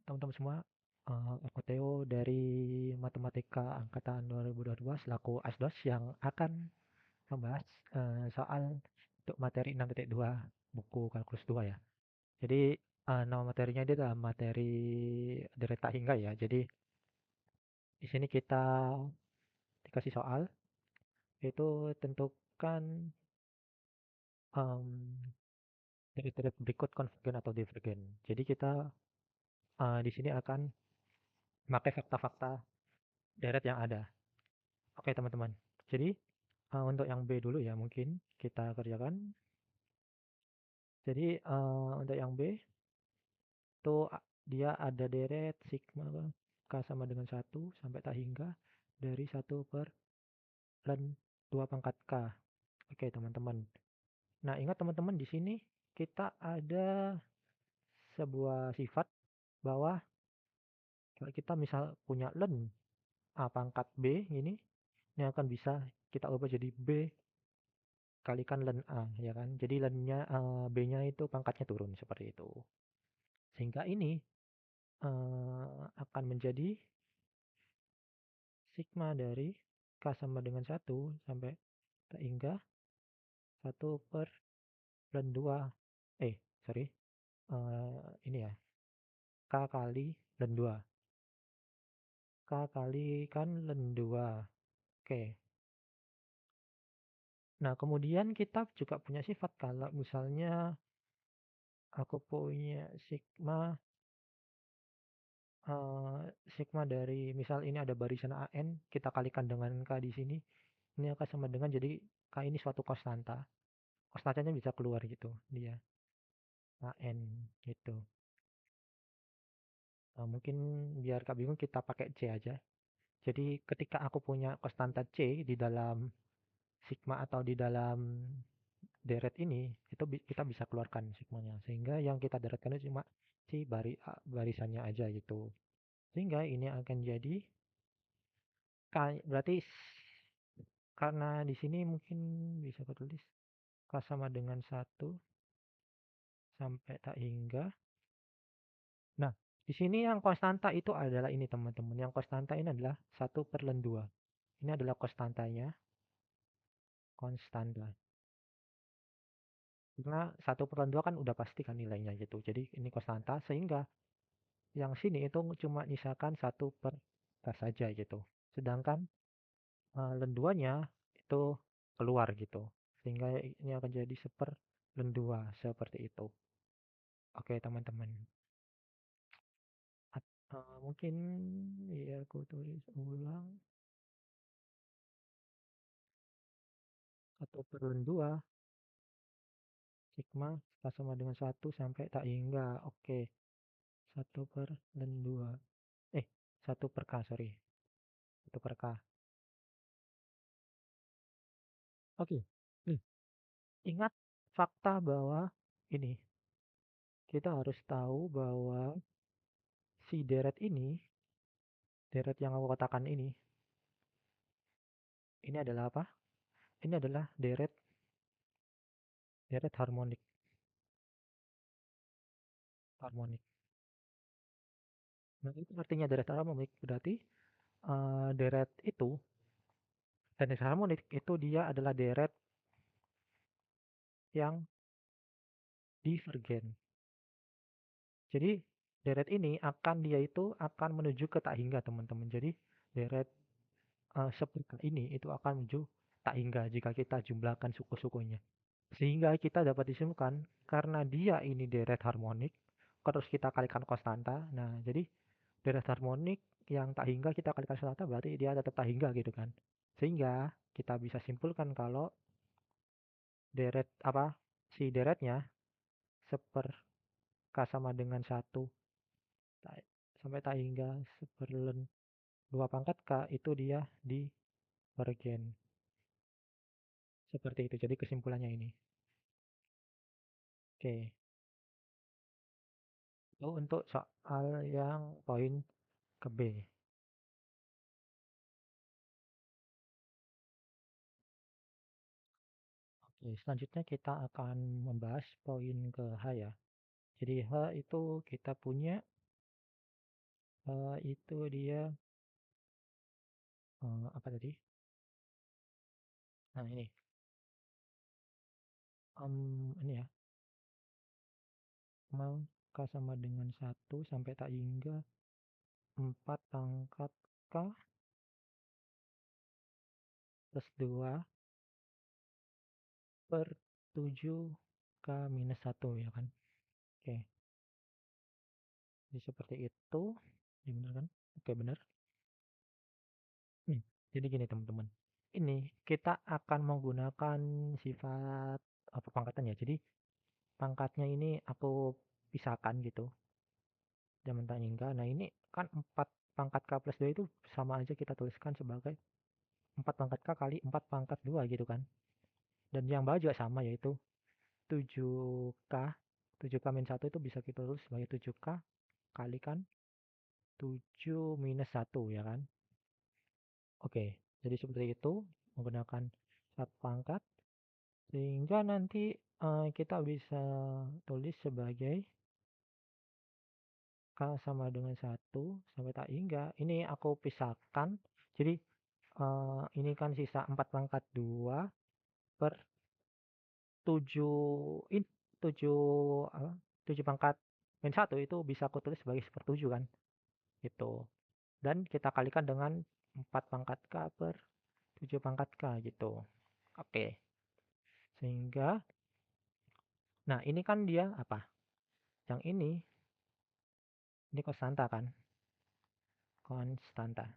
teman-teman semua. Aku Theo dari Matematika Angkatan 2022 selaku Asdos yang akan membahas soal untuk materi 6.2 buku kalkulus 2 ya. Jadi nama materinya dia adalah materi deret tak hingga ya. Jadi di sini kita dikasih soal yaitu tentukan em, deret-deret berikut konvergen atau divergen. Jadi kita di sini akan memakai fakta-fakta deret yang ada. Oke teman-teman. Jadi untuk yang B dulu ya mungkin kita kerjakan. Jadi untuk yang B itu dia ada deret sigma K sama dengan 1 sampai tak hingga dari 1/2 K. Oke teman-teman. Nah ingat teman-teman di sini kita ada sebuah sifat bahwa kalau kita misal punya len A pangkat B ini akan bisa kita ubah jadi B kalikan len A ya kan. Jadi lennya B-nya itu pangkatnya turun seperti itu. Sehingga ini akan menjadi sigma dari K sama dengan 1 sampai hingga 1/2. Sorry. Ini ya. K kali len 2. K kali kan len 2. Oke. Nah, kemudian kita juga punya sifat kalau misalnya aku punya sigma dari misal ini ada barisan AN, kita kalikan dengan K di sini, ini akan sama dengan jadi K ini suatu konstanta. Konstantanya bisa keluar gitu dia. AN gitu. Mungkin biar Kak bingung kita pakai C aja. Jadi ketika aku punya konstanta C di dalam sigma atau di dalam deret ini, itu kita bisa keluarkan sigmanya. Sehingga yang kita deretkan itu cuma si barisannya aja gitu. Sehingga ini akan jadi berarti karena di sini mungkin bisa aku tulis K sama dengan 1 sampai tak hingga. Nah, di sini yang konstanta itu adalah ini teman-teman. Yang konstanta ini adalah 1/2. Ini adalah konstantanya. Konstanta. Karena 1/2 kan udah pasti kan nilainya gitu. Jadi ini konstanta sehingga yang sini itu cuma misalkan 1/k saja gitu. Sedangkan len 2-nya itu keluar gitu. Sehingga ini akan jadi 1/2 seperti itu. Oke teman-teman. Mungkin ya aku tulis ulang 1/2 sigma sama dengan 1 sampai tak hingga. Oke. 1/2. 1/k, sorry. 1/k. Oke. Nih, ingat fakta bahwa ini kita harus tahu bahwa si deret yang aku katakan ini adalah apa? Ini adalah deret harmonik. Harmonik. Nah, itu artinya deret harmonik berarti deret itu deret harmonik itu dia adalah deret yang divergen. Jadi deret ini dia itu akan menuju ke tak hingga teman-teman. Jadi deret seperti ini itu akan menuju tak hingga jika kita jumlahkan suku-sukunya. Sehingga kita dapat disimpulkan karena dia ini deret harmonik, terus kita kalikan konstanta. Nah, jadi deret harmonik yang tak hingga kita kalikan konstanta berarti dia tetap tak hingga gitu kan. Sehingga kita bisa simpulkan kalau deret apa si deretnya seper K sama dengan 1 sampai tak hingga 1/2 K itu dia divergen. Seperti itu. Jadi kesimpulannya ini. Oke. Itu untuk soal yang poin ke B. Oke, selanjutnya kita akan membahas poin ke H ya. Jadi H itu kita punya Itu dia apa tadi? Nah ini, ini ya, maka sama dengan 1 sampai tak hingga 4 pangkat K plus 2 per 7 K minus 1 ya kan. Oke, jadi seperti itu. Ya benar kan? Oke benar. Jadi gini teman-teman. Ini kita akan menggunakan sifat apa pangkatan ya. Jadi pangkatnya ini aku pisahkan gitu. Zaman tak hingga. Nah ini kan 4 pangkat K plus 2 itu sama aja kita tuliskan sebagai 4 pangkat K kali 4 pangkat 2 gitu kan. Dan yang bawah juga sama yaitu 7K. 7K min 1 itu bisa kita tulis sebagai 7K kalikan 7 minus 1 ya kan. Oke, jadi seperti itu menggunakan satu pangkat sehingga nanti kita bisa tulis sebagai K sama dengan 1 sampai tak hingga. Ini aku pisahkan. Jadi ini kan sisa 4 pangkat 2 per 7 in 7 apa? 7 pangkat min 1 itu bisa aku tulis sebagai 1/7 kan. Gitu. Dan kita kalikan dengan 4 pangkat K per 7 pangkat K gitu. Oke. Sehingga nah ini kan dia apa? Yang ini konstanta kan? Konstanta.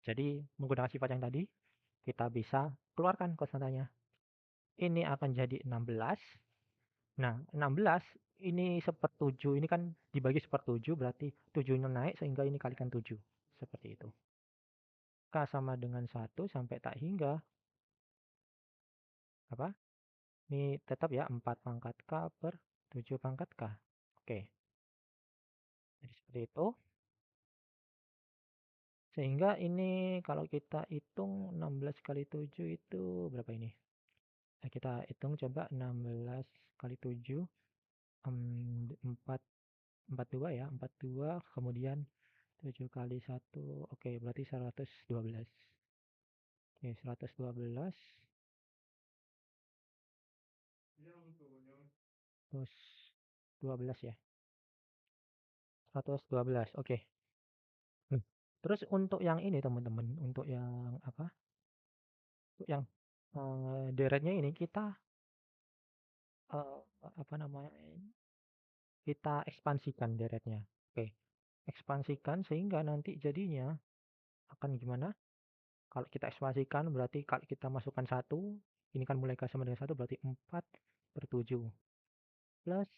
Jadi menggunakan sifat yang tadi kita bisa keluarkan konstantanya. Ini akan jadi 16. Nah, 16 ini 1/7, ini kan dibagi 1/7 berarti 7-nya naik sehingga ini kalikan 7. Seperti itu. K sama dengan 1 sampai tak hingga apa? Ini tetap ya 4 pangkat K per 7 pangkat K. Oke. Jadi seperti itu. Sehingga ini kalau kita hitung 16 kali 7 itu berapa ini? Nah, kita hitung coba 16 kali 7 4 42 ya, 42 kemudian 7 kali 1. Oke, berarti 112. Oke, 112 terus 12 ya. 112. Oke. Terus untuk yang ini teman-teman, untuk yang apa? Untuk yang deretnya ini kita apa namanya? Kita ekspansikan deretnya. Oke. Ekspansikan sehingga nanti jadinya akan gimana? Kalau kita ekspansikan berarti kalau kita masukkan 1, ini kan mulai K sama dengan 1 berarti 4 per 7. Plus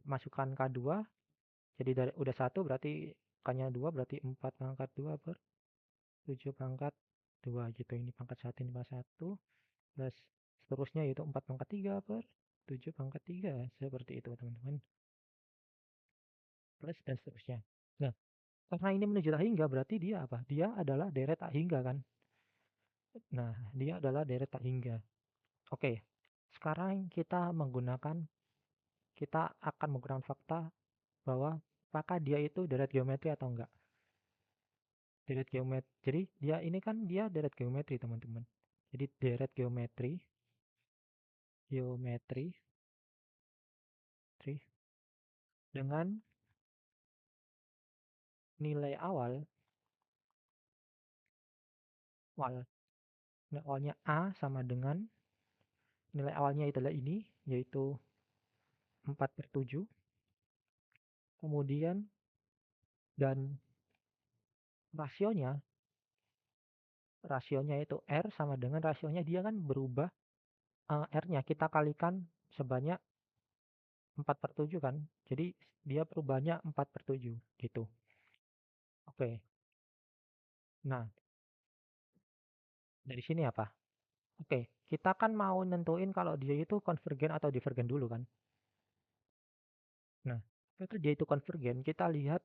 masukkan K2, jadi dari udah 1 berarti K-nya 2 berarti 4 pangkat 2 per 7 pangkat 2 gitu. Ini pangkat 1, ini pangkat 1. Plus seterusnya yaitu 4 pangkat 3 per 7 pangkat 3. Seperti itu teman-teman. Plus dan seterusnya. Nah, karena ini menuju tak hingga berarti dia apa? Dia adalah deret tak hingga kan? Nah, dia adalah deret tak hingga. Oke, sekarang kita akan menggunakan fakta bahwa apakah dia itu deret geometri atau enggak. Deret geometri. Jadi dia deret geometri teman-teman. Jadi deret geometri dengan nilai awal nilai awalnya A sama dengan nilai awalnya adalah ini, yaitu 4/7. Kemudian dan rasionya rasionya itu R sama dengan rasionya dia kan berubah, R-nya kita kalikan sebanyak 4/7 kan. Jadi dia perubahannya 4/7 gitu. Oke. Nah, dari sini apa? Oke, kita kan mau nentuin kalau dia itu konvergen atau divergen dulu kan. Nah, kalau dia itu konvergen, kita lihat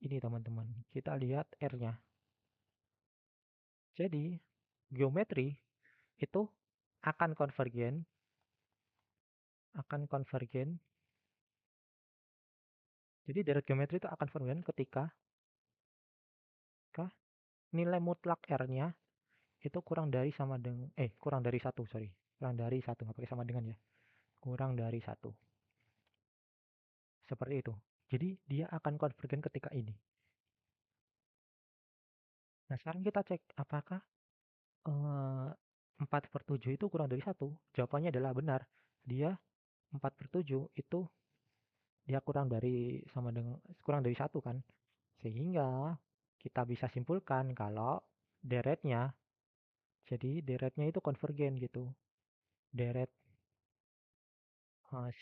ini teman-teman. Kita lihat R-nya. Jadi, geometri itu akan konvergen Jadi deret geometri itu akan konvergen ketika nilai mutlak R-nya itu kurang dari sama dengan kurang dari satu, sorry. Kurang dari satu, nggak pakai sama dengan ya. Kurang dari satu. Seperti itu. Jadi dia akan konvergen ketika ini. Nah, sekarang kita cek apakah 4/7 itu kurang dari satu. Jawabannya adalah benar. Dia 4/7 itu dia kurang dari satu kan. Sehingga kita bisa simpulkan kalau deretnya, jadi deretnya itu konvergen gitu. Deret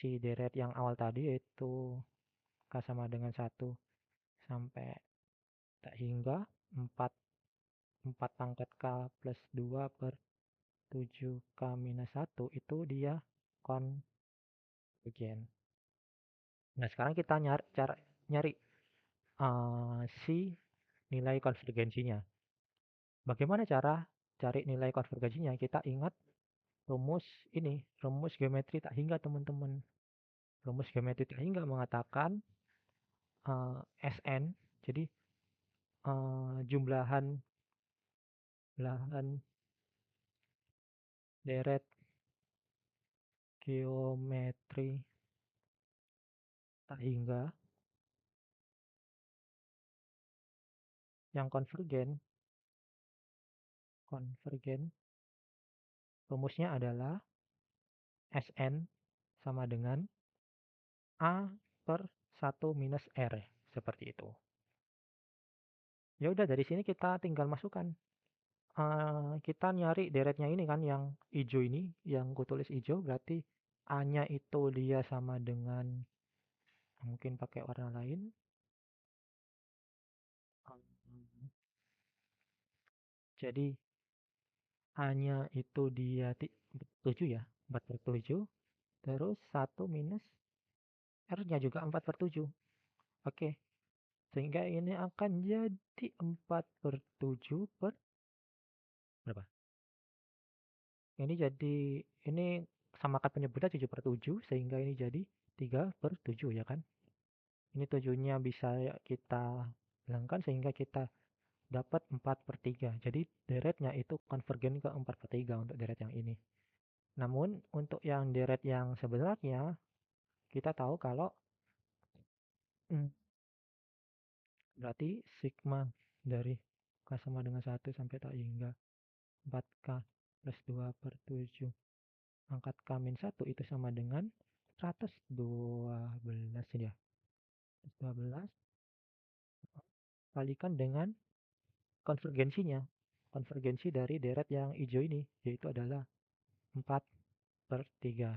si deret yang awal tadi yaitu K sama dengan satu sampai tak hingga 4 4 pangkat K plus 2 per 7K minus satu itu dia konvergen. Nah, sekarang kita nyari si nilai konvergensinya. Bagaimana cara cari nilai konvergensinya? Kita ingat rumus ini, rumus geometri tak hingga, teman-teman. Rumus geometri tak hingga mengatakan Sn, jadi jumlahan deret geometri tak hingga yang konvergen rumusnya adalah Sn sama dengan A per 1 minus R, seperti itu. Ya udah, dari sini kita tinggal masukkan. Kita nyari deretnya ini kan, yang hijau ini, yang kutulis hijau, berarti A-nya itu dia sama dengan, mungkin pakai warna lain. Jadi A-nya itu dia 7 ya, 4/7. Terus 1 minus R-nya juga 4/7. Oke, sehingga ini akan jadi 4/7 per berapa? Ini samakan penyebutnya 7/7, sehingga ini jadi 3/7 ya kan? Ini 7-nya bisa kita hilangkan sehingga kita dapat 4/3. Jadi deretnya itu konvergen ke 4/3 untuk deret yang ini. Namun untuk yang deret yang sebenarnya, kita tahu kalau berarti sigma dari K sama dengan 1 sampai tak hingga 4K plus 2 per 7 angkat K min 1 itu sama dengan 112 ya. 112 kalikan dengan konvergensinya. Konvergensi dari deret yang hijau ini yaitu adalah 4/3.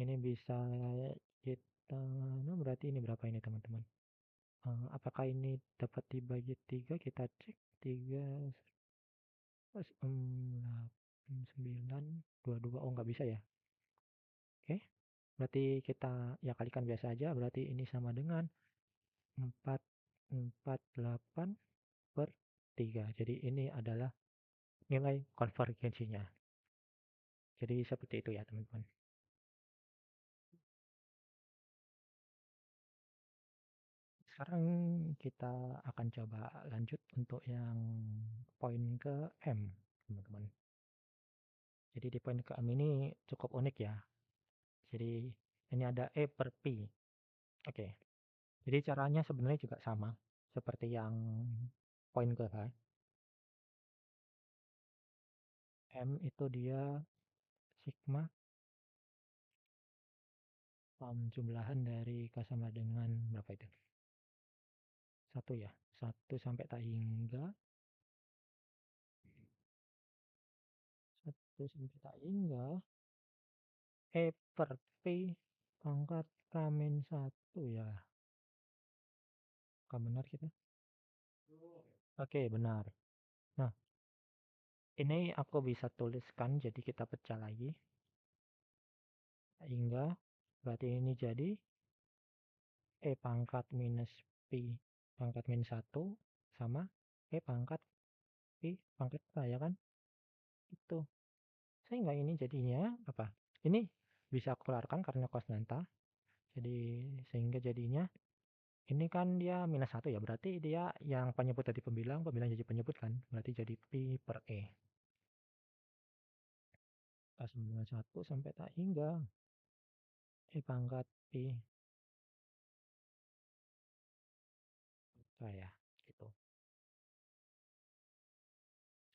Ini bisa kita, nah berarti ini berapa ini teman-teman? Apakah ini dapat dibagi 3? Kita cek 3 9 22. Oh, nggak bisa ya. Oke, berarti kita ya kalikan biasa aja. Berarti ini sama dengan 448 per 3. Jadi ini adalah nilai konvergensinya. Jadi seperti itu ya teman-teman. Sekarang kita akan coba lanjut untuk yang poin ke M, teman-teman. Jadi di poin ke M ini cukup unik ya. Jadi ini ada E per P. Oke. Jadi caranya sebenarnya juga sama seperti yang poin ke H. M itu dia sigma jumlahan dari K sama dengan berapa itu? 1 ya. 1 sampai tak hingga 1 sampai tak hingga E per P pangkat K min 1 ya. Apakah benar kita? Oke, benar. Nah, ini aku bisa tuliskan jadi kita pecah lagi. Hingga berarti ini jadi E pangkat minus P pangkat min 1 sama E pangkat P pangkat K ya kan? Itu. Sehingga ini jadinya apa? Ini bisa aku keluarkan karena konstanta. Jadi sehingga jadinya ini kan dia minus 1 ya, berarti dia yang penyebut tadi pembilang, pembilang jadi penyebut kan, berarti jadi pi per E. Pas minus 1 sampai tak hingga E pangkat pi, ya gitu.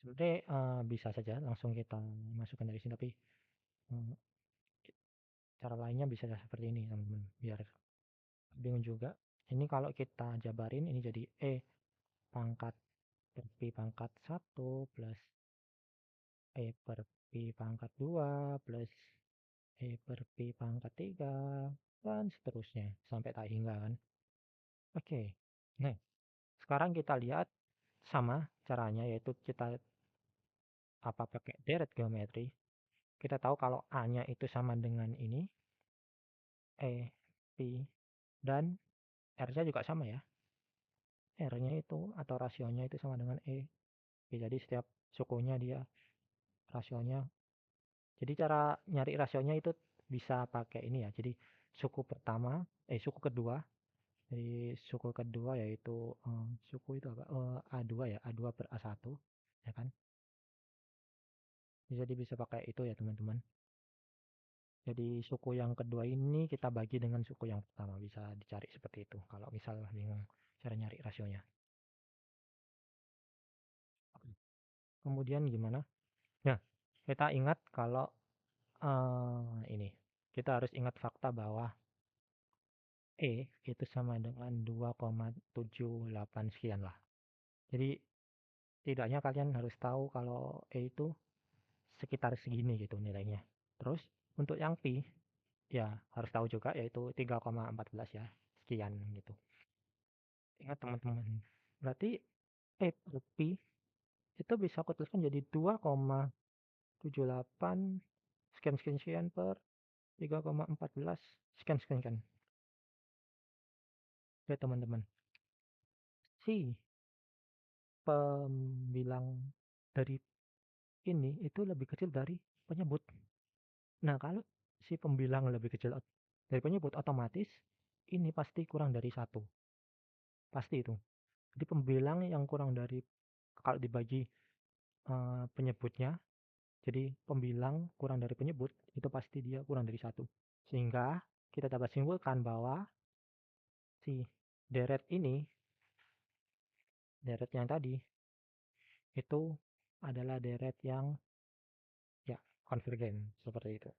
Sebenarnya bisa saja langsung kita masukkan dari sini, tapi eh, cara lainnya bisa seperti ini teman-teman, biar bingung juga. Ini kalau kita jabarin ini jadi E pangkat per pi pangkat 1 plus E per pi pangkat 2 plus E per pi pangkat 3 dan seterusnya sampai tak hingga kan. Oke. Nah, sekarang kita lihat sama caranya, yaitu kita pakai deret geometri. Kita tahu kalau A-nya itu sama dengan ini E pi, dan R-nya juga sama ya. R-nya itu atau rasionya itu sama dengan E. Oke, jadi setiap sukunya dia rasionya. Jadi cara nyari rasionya itu bisa pakai ini ya. Jadi suku pertama, suku kedua. Jadi suku kedua yaitu suku itu apa? A2 ya, A2 per A1 ya kan. Jadi bisa pakai itu ya teman-teman. Jadi suku yang kedua ini kita bagi dengan suku yang pertama, bisa dicari seperti itu. Kalau misal bingung cara nyari rasionya. Oke. Kemudian gimana? Nah, kita ingat kalau ini kita harus ingat fakta bahwa E itu sama dengan 2,78 sekian lah. Jadi tidaknya kalian harus tahu kalau E itu sekitar segini gitu nilainya. Terus untuk yang pi ya harus tahu juga yaitu 3,14 ya, sekian gitu. Ingat teman-teman. Berarti E per pi itu bisa aku tuliskan jadi 2,78 sekian sekian sekian per 3,14 sekian sekian sekian. Oke teman-teman. Si pembilang dari ini itu lebih kecil dari penyebut. Nah, kalau si pembilang lebih kecil dari penyebut, otomatis ini pasti kurang dari 1. Pasti itu. Jadi pembilang yang kurang dari, kalau dibagi penyebutnya, jadi pembilang kurang dari penyebut, itu pasti dia kurang dari 1. Sehingga kita dapat simpulkan bahwa si deret ini, deret yang tadi, itu adalah deret yang ya konvergen, seperti itu.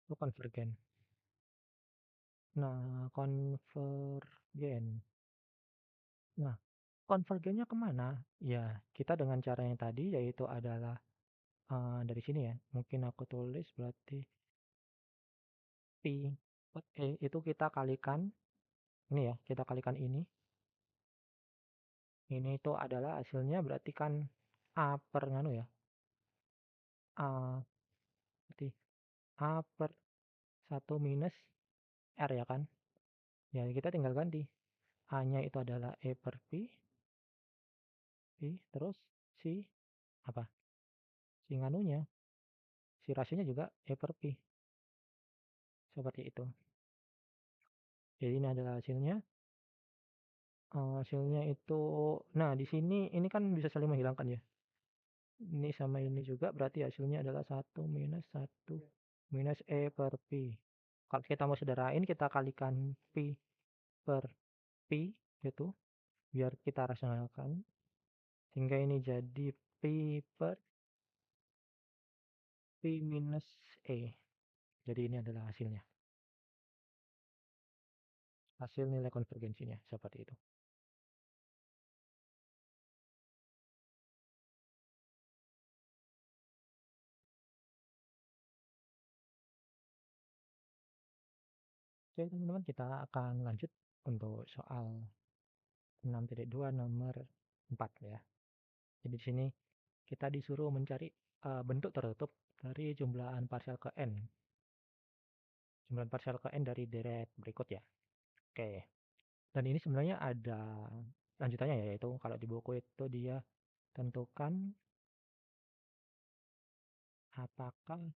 Itu konvergen. Nah, konvergen. Nah, konvergennya kemana? Ya, kita dengan cara yang tadi, yaitu adalah dari sini ya. Mungkin aku tulis berarti pi per E itu kita kalikan ini ya, kita kalikan ini. Ini itu adalah hasilnya berarti kan A per nganu ya. A berarti A per 1 minus R ya kan. Ya, kita tinggal ganti. A-nya itu adalah E per pi, terus si apa? Si nganunya, si rasionya juga E per pi. Seperti itu. Jadi ini adalah hasilnya. Hasilnya itu, nah di sini ini kan bisa saling menghilangkan ya. Ini sama ini juga berarti hasilnya adalah 1 minus E per pi. Kalau kita mau sederhanain, kita kalikan pi per pi gitu, biar kita rasionalkan. Sehingga ini jadi pi per pi minus E. Jadi ini adalah hasilnya. Hasil nilai konvergensinya seperti itu. Oke teman-teman, kita akan lanjut untuk soal 6.2 nomor 4 ya. Jadi di sini kita disuruh mencari bentuk tertutup dari jumlahan parsial ke n. Jumlahan parsial ke n dari deret berikut ya. Oke. Dan ini sebenarnya ada lanjutannya ya, yaitu kalau di buku itu dia tentukan apakah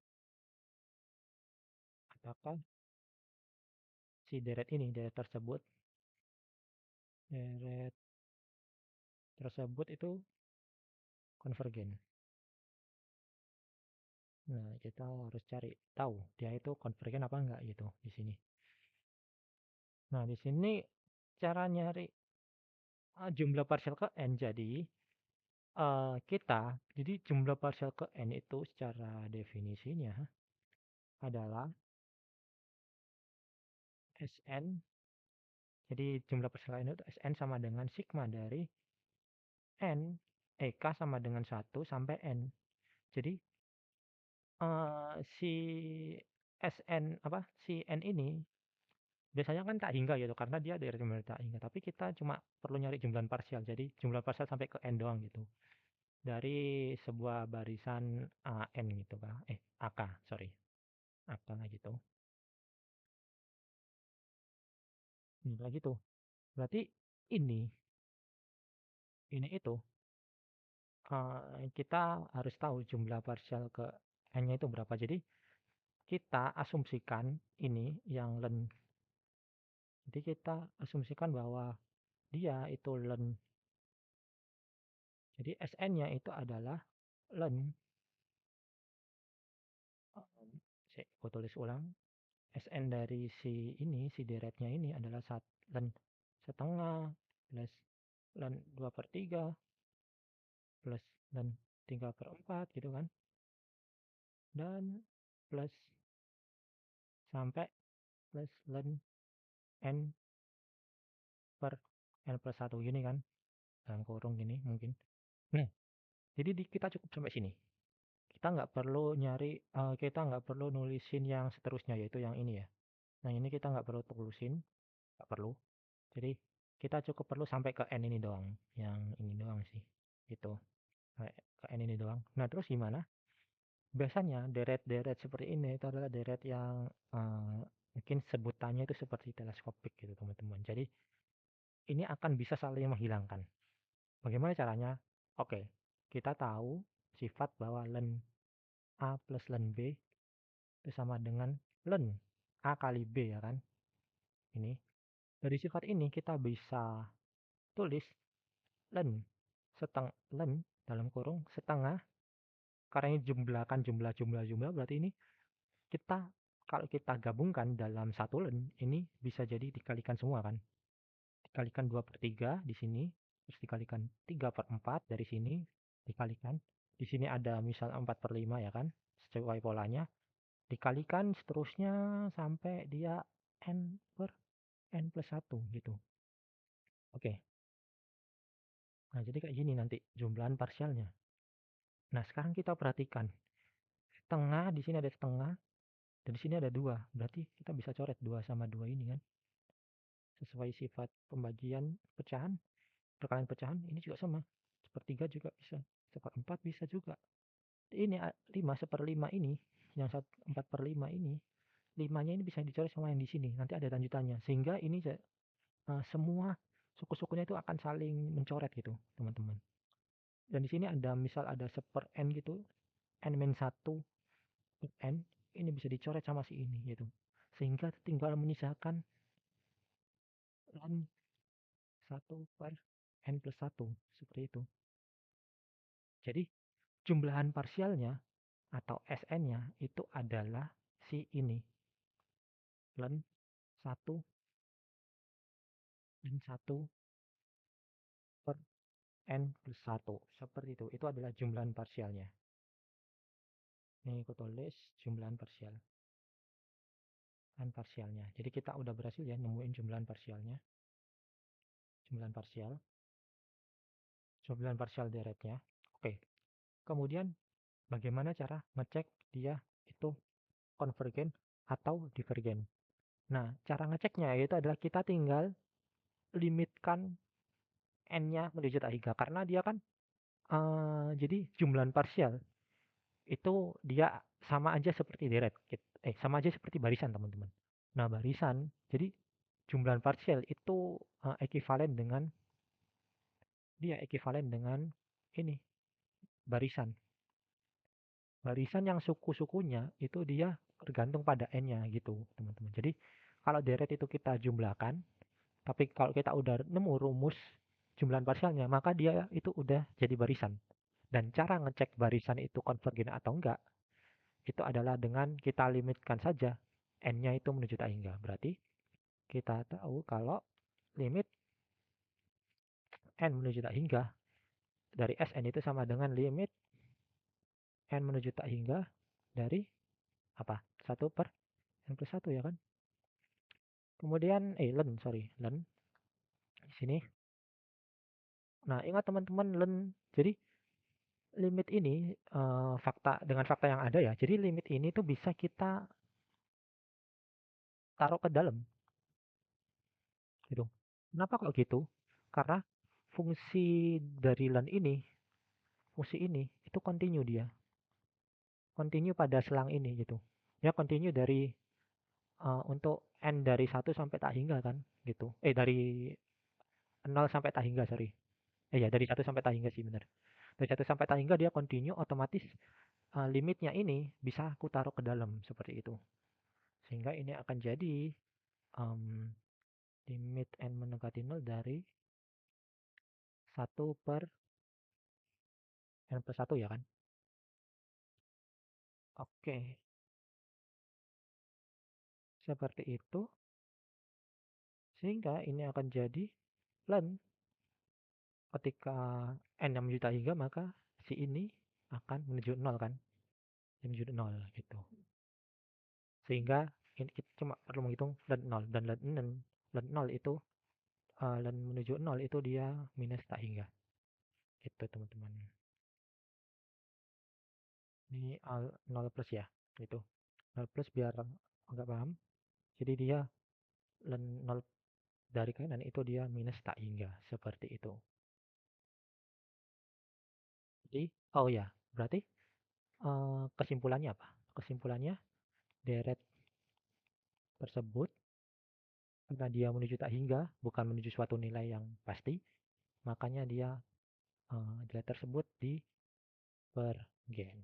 maka si deret tersebut itu konvergen. Nah, kita harus cari tahu dia itu konvergen apa enggak gitu di sini. Nah, di sini cara nyari jumlah parsial ke n. Jadi jumlah parsial ke n itu secara definisinya adalah Sn. Jadi jumlah parsial n itu Sn sama dengan sigma dari n, K sama dengan 1 sampai n. Jadi si si n ini biasanya kan tak hingga gitu karena dia dari jumlah tak hingga, tapi kita cuma perlu nyari jumlah parsial. Jadi jumlah parsial sampai ke n doang gitu. Dari sebuah barisan n gitu kan. AK, sorry. AK gitu. Ini lagi tuh. Berarti ini itu kita harus tahu jumlah parsial ke n-nya itu berapa. Jadi kita asumsikan ini yang len. Jadi kita asumsikan bahwa dia itu len. Jadi Sn-nya itu adalah len. Aku tulis ulang. Sn dari si deretnya ini adalah len setengah plus len 2/3 plus len 3/4 gitu kan. Dan plus sampai plus len n per n plus 1 gini kan. Dalam kurung gini mungkin. Nah, jadi kita cukup sampai sini. Kita nggak perlu nulisin yang seterusnya yaitu yang ini ya. Nah, ini kita nggak perlu tulisin, nggak perlu. Jadi kita cukup perlu sampai ke n ini doang, yang ini doang sih, gitu. Ke n ini doang. Nah, terus gimana? Biasanya deret-deret seperti ini itu adalah deret yang mungkin sebutannya itu seperti teleskopik gitu teman-teman. Jadi ini akan bisa saling menghilangkan. Bagaimana caranya? Oke, kita tahu sifat bahwa len A plus len B itu sama dengan len A kali B ya kan. Ini dari sifat ini kita bisa tulis len dalam kurung setengah, karena ini jumlah berarti ini kalau kita gabungkan dalam satu len ini bisa jadi dikalikan semua kan, dikalikan 2/3 di sini, terus dikalikan 3/4 dari sini, dikalikan di sini ada misal 4/5 ya kan, sesuai polanya, dikalikan seterusnya sampai dia n per n plus 1 gitu. Oke. Nah, jadi kayak gini nanti jumlahan parsialnya. Nah, sekarang kita perhatikan. Setengah, di sini ada setengah, dan di sini ada 2. Berarti kita bisa coret 2 sama 2 ini kan. Sesuai sifat pembagian pecahan, perkalian pecahan, ini juga sama. Sepertiga juga bisa. 1/4 bisa juga. Ini 5/5 ini, yang 4/5 ini, 5-nya ini bisa dicoret sama yang di sini. Nanti ada lanjutannya. Sehingga ini semua suku-sukunya itu akan saling mencoret gitu, teman-teman. Dan di sini ada misal ada 1/n gitu, n-1 per n, ini bisa dicoret sama si ini gitu. Sehingga tinggal menyisakan len 1 per n plus 1 seperti itu. Jadi jumlahan parsialnya atau Sn-nya itu adalah si ini, len 1 dan 1 per n plus 1 seperti itu. Itu adalah jumlahan parsialnya. Ini aku tulis jumlahan parsial. Jumlahan parsialnya. Jadi kita udah berhasil ya nemuin jumlahan parsialnya. Jumlahan parsial deretnya. Oke. Kemudian bagaimana cara ngecek dia itu konvergen atau divergen? Nah, cara ngeceknya itu adalah kita tinggal limitkan n-nya menuju tak hingga, karena dia kan jadi jumlahan parsial itu dia sama aja seperti deret, sama aja seperti barisan teman-teman. Nah, barisan jadi jumlahan parsial itu ekivalen dengan ini barisan. Barisan yang suku-sukunya itu dia tergantung pada n-nya gitu, teman-teman. Jadi kalau deret itu kita jumlahkan, tapi kalau kita udah nemu rumus jumlahan parsialnya, maka dia itu udah jadi barisan. Dan cara ngecek barisan itu konvergen atau enggak, itu adalah dengan kita limitkan saja n-nya itu menuju tak hingga. Berarti kita tahu kalau limit n menuju tak hingga dari Sn itu sama dengan limit n menuju tak hingga dari apa? 1/n+1 ya kan? Kemudian len di sini. Nah, ingat teman-teman len. Jadi limit ini fakta yang ada ya. Jadi limit ini tuh bisa kita taruh ke dalam gitu. Kenapa kok gitu? Karena fungsi dari len ini, fungsi ini itu continue dia. Continue pada selang ini gitu. Ya continue dari untuk n dari 1 sampai tak hingga kan gitu. Dari 0 sampai tak hingga, sorry. Ya dari 1 sampai tak hingga sih benar. Dari 1 sampai tak hingga dia continue, otomatis limitnya ini bisa aku taruh ke dalam seperti itu. Sehingga ini akan jadi um, limit n mendekati 0 dari 1/n+1 ya kan. Oke, seperti itu. Sehingga ini akan jadi len ketika n yang menuju tak hingga, maka si ini akan menuju 0 kan. Menuju 0 gitu. Sehingga ini kita cuma perlu menghitung len 0 dan len 0 itu len menuju 0 itu dia minus tak hingga. Gitu teman-teman. Ini 0 plus ya, gitu. 0 plus biar nggak paham. Jadi dia len 0 dari kanan itu dia minus tak hingga, seperti itu. Jadi, oh ya, berarti kesimpulannya apa? Kesimpulannya deret tersebut karena dia menuju tak hingga, bukan menuju suatu nilai yang pasti, makanya dia deret tersebut divergen.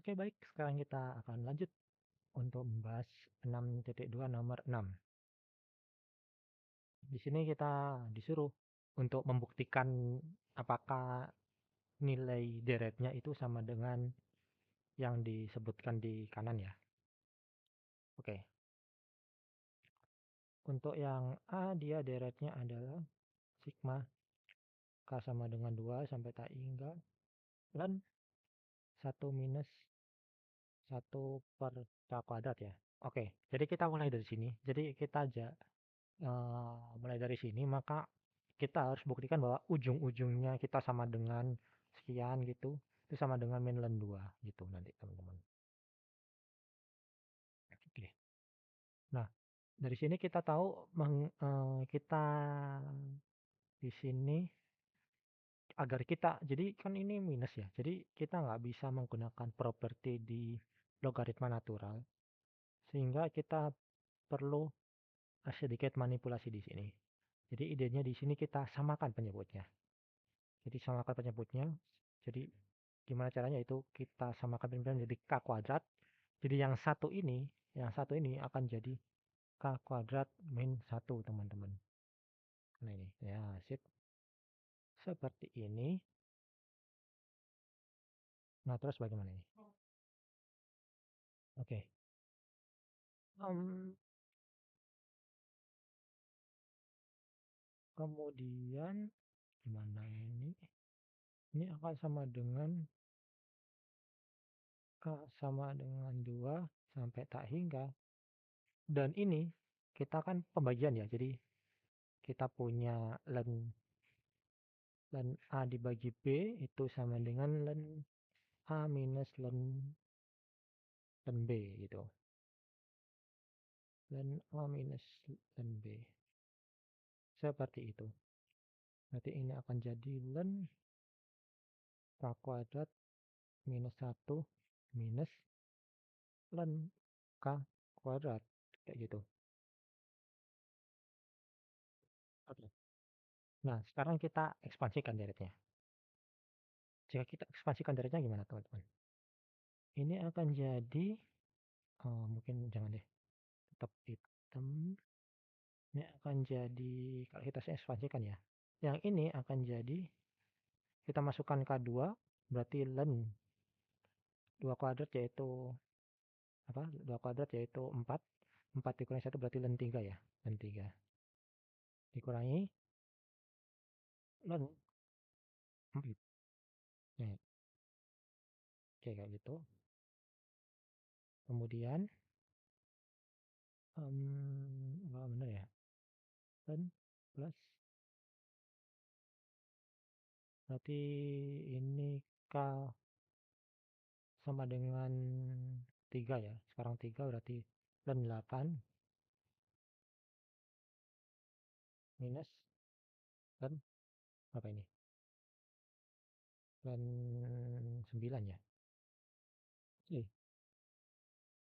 Oke, baik. Sekarang kita akan lanjut untuk membahas 6.2 nomor 6. Di sini kita disuruh untuk membuktikan apakah nilai deretnya itu sama dengan yang disebutkan di kanan ya. Oke. Untuk yang A, dia deretnya adalah sigma K sama dengan 2 sampai tak hingga lan 1 minus 1 per K kuadrat ya. Oke, jadi kita mulai dari sini. Jadi kita aja mulai dari sini, maka kita harus buktikan bahwa ujung-ujungnya kita sama dengan sekian gitu. Itu sama dengan min lan 2 gitu nanti teman-teman. Oke. Nah, dari sini kita tahu kita di sini agar kita, jadi kan ini minus ya. Jadi kita nggak bisa menggunakan properti di logaritma natural. Sehingga kita perlu sedikit manipulasi di sini. Jadi idenya di sini kita samakan penyebutnya. Jadi samakan penyebutnya. Jadi gimana caranya itu kita samakan penyebutnya jadi K kuadrat. Jadi yang satu ini akan jadi K kuadrat min 1 teman-teman. Nah ini, ya sip. Seperti ini. Nah terus bagaimana ini? Oke. Em, kemudian gimana ini? Ini akan sama dengan K sama dengan 2 sampai tak hingga. Dan ini kita kan pembagian ya. Jadi kita punya len A dibagi B itu sama dengan len A minus len B gitu. Len A minus len B. Seperti itu. Berarti ini akan jadi len K kuadrat minus 1 minus len K kuadrat. Kayak gitu. Oke. Nah, sekarang kita ekspansikan deretnya. Jika kita ekspansikan deretnya gimana, teman-teman? Ini akan jadi, mungkin jangan deh, tetap hitam. Ini akan jadi, kalau kita ekspansikan ya, yang ini akan jadi, kita masukkan K2, berarti len 2 kuadrat yaitu apa? 2 kuadrat yaitu 4. 4 dikurangi 1 berarti len 3 ya. Len 3. Dikurangi len 4. Nah, oke kayak gitu. Kemudian apa benar ya? Len plus berarti ini K sama dengan 3 ya. Sekarang 3 berarti len 8 minus len apa ini? Len 9 ya. Oke.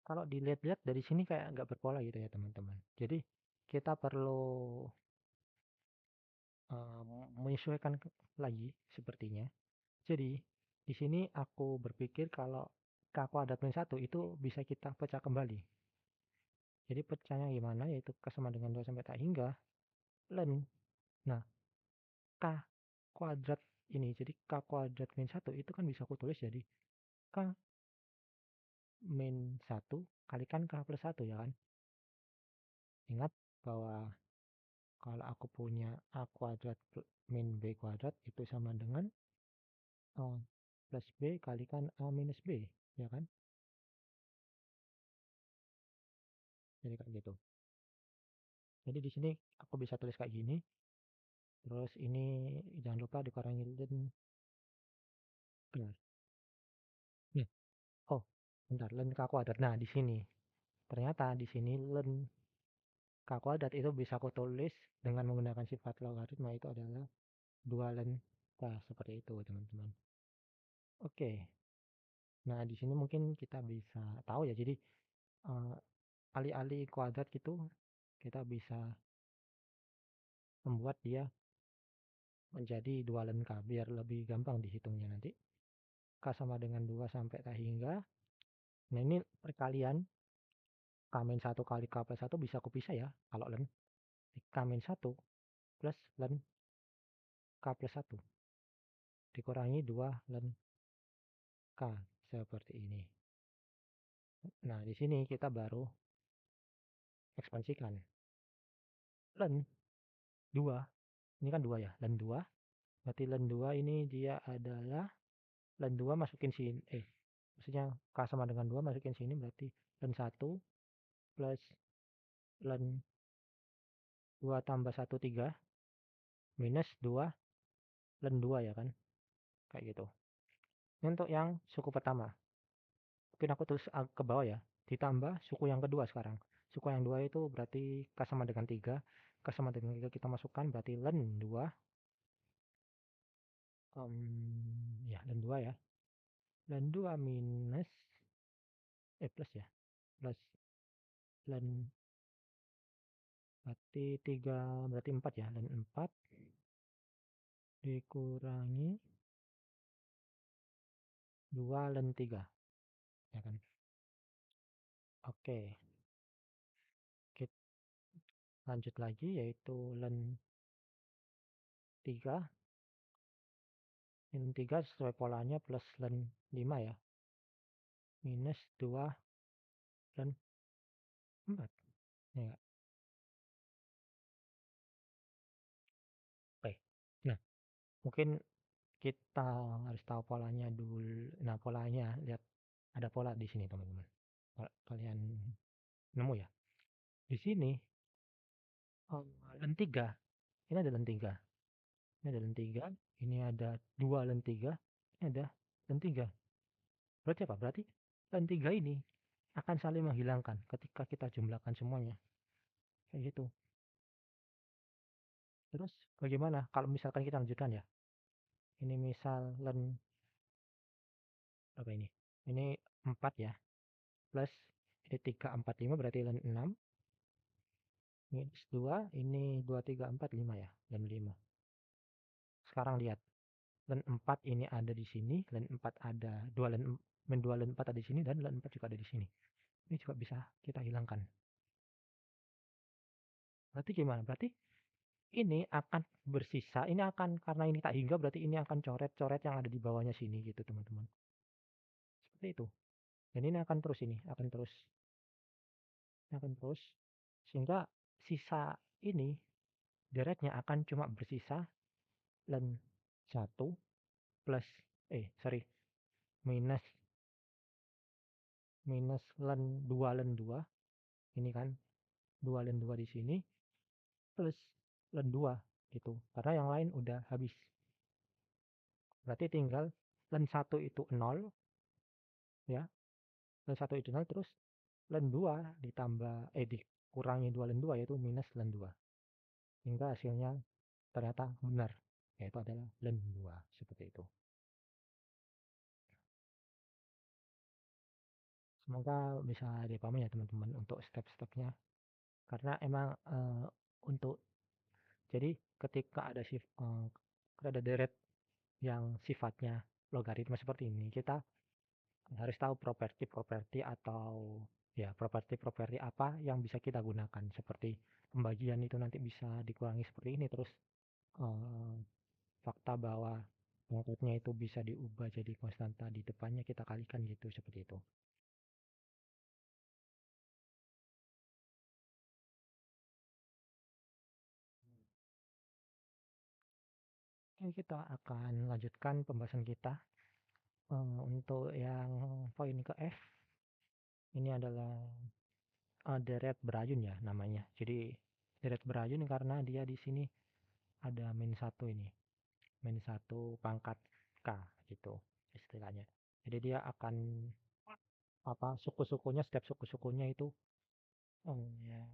Kalau dilihat-lihat dari sini kayak nggak berpola gitu ya teman-teman. Jadi kita perlu menyesuaikan lagi sepertinya. Jadi di sini aku berpikir kalau K kuadrat min 1 itu bisa kita pecah kembali. Jadi pecahnya gimana? Yaitu K sama dengan 2 sampai tak hingga len. Nah, K kuadrat ini, jadi K kuadrat min 1 itu kan bisa aku tulis jadi K min 1 kalikan K plus 1 ya kan. Ingat bahwa kalau aku punya A kuadrat min B kuadrat itu sama dengan A plus B kalikan A minus B, ya kan? Jadi kayak gitu. Jadi di sini aku bisa tulis kayak gini. Terus ini jangan lupa dikurangi dan benar. Nih, oh, bentar, len K kuadrat. Nah, di sini. Ternyata di sini len K kuadrat itu bisa aku tulis dengan menggunakan sifat logaritma itu adalah 2 len K, seperti itu, teman-teman. Oke. Nah, di sini mungkin kita bisa tahu ya. Jadi eh, alih-alih kuadrat gitu kita bisa membuat dia menjadi 2 len K biar lebih gampang dihitungnya nanti. K sama dengan 2 sampai tak hingga. Nah, ini perkalian K min 1 kali K plus 1 bisa aku pisah ya kalau len. K min 1 plus len K plus 1 dikurangi 2 len K seperti ini. Nah, di sini kita baru ekspansikan. Len 2, ini kan 2 ya, len 2. Berarti len 2 ini dia adalah len 2 masukin sini, maksudnya K sama dengan 2 masukin sini berarti len 1 plus len 2 tambah 1 3 minus 2 len 2 ya kan, kayak gitu. Ini untuk yang suku pertama. Mungkin aku tulis ke bawah ya, ditambah suku yang kedua sekarang. Suku yang dua itu berarti K sama dengan 3. K sama dengan 3 kita masukkan berarti len 2. Ya, len 2 ya. Len 2 minus, plus ya. Plus len, berarti 3, berarti 4 ya. Len 4 dikurangi 2 len 3. Ya kan? Oke. Kita lanjut lagi yaitu len 3. Len 3 sesuai polanya plus len 5 ya. Minus 2 len 4. Ya. Oke. Nah, mungkin kita harus tahu polanya dulu. Nah, polanya lihat ada pola di sini, teman-teman. Kalian nemu ya? Di sini len 3. Ini ada len 3. Ini ada len 3. Ini ada 2 len 3. Ini ada len 3. Berarti apa? Berarti len 3 ini akan saling menghilangkan ketika kita jumlahkan semuanya. Kayak gitu. Terus bagaimana kalau misalkan kita lanjutkan ya? Ini misal len apa ini? Ini 4 ya. Plus ini 3 4 5 berarti len 6. Minus 2 ini 2 3 4 5 ya. Len 5. sekarang lihat, len 4 ini ada di sini, len 4 ada, dua len 4 ada di sini, dan len 4 juga ada di sini. Ini juga bisa kita hilangkan. Berarti gimana? Berarti ini akan bersisa, ini akan, karena ini tak hingga, berarti ini akan coret-coret yang ada di bawahnya sini gitu teman-teman. Seperti itu. Dan ini akan terus, ini akan terus, sehingga sisa ini deretnya akan cuma bersisa len 1 plus, sorry, minus minus len 2 ini kan 2 len 2 di sini plus len 2 gitu. Karena yang lain udah habis. Berarti tinggal len 1 itu 0 ya. Len 1 itu 0, terus len 2 ditambah dikurangi 2 len 2 yaitu minus len 2. Hingga hasilnya ternyata benar, yaitu adalah len 2 seperti itu. Semoga bisa dipahami ya teman-teman untuk step-stepnya. Karena emang untuk, jadi ketika ada deret yang sifatnya logaritma seperti ini, kita harus tahu properti-properti, atau ya properti-properti apa yang bisa kita gunakan, seperti pembagian itu nanti bisa dikurangi seperti ini, terus eh, fakta bahwa pengikutnya itu bisa diubah jadi konstanta di depannya kita kalikan gitu, seperti itu. Oke, kita akan lanjutkan pembahasan kita. Untuk yang poin ke F, ini adalah deret berayun ya namanya. Jadi deret berayun karena dia di sini ada min satu ini, min satu pangkat K gitu istilahnya. Jadi dia akan apa, suku-sukunya, setiap suku-sukunya itu ya,